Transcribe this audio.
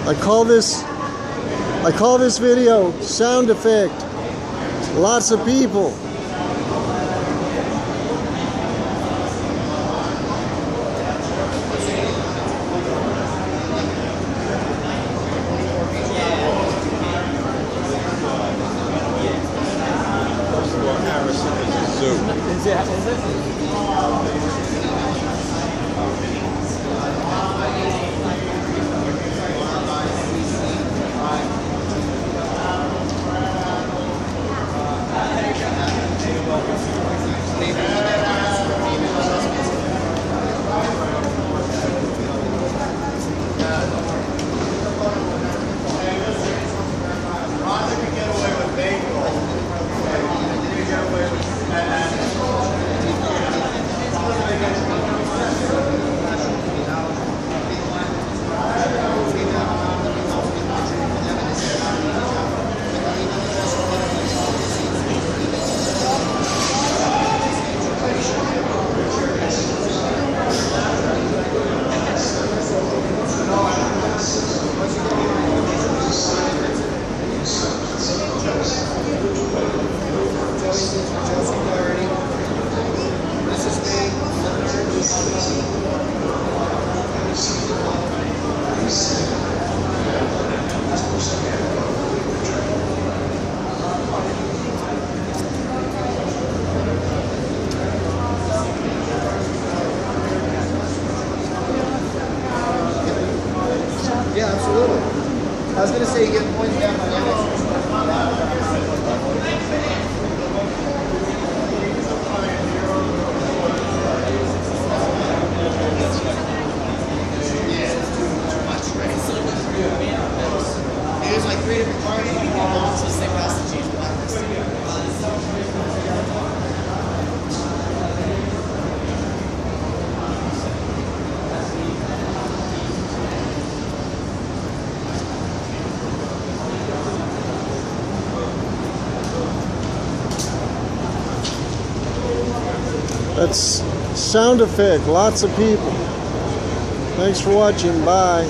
I call this video sound effect. Lots of people. Yeah, absolutely. I was going to say you get points back on that. There's like 3 different parties. You can also say pass the cheese. That's sound effect. Lots of people. Thanks for watching. Bye.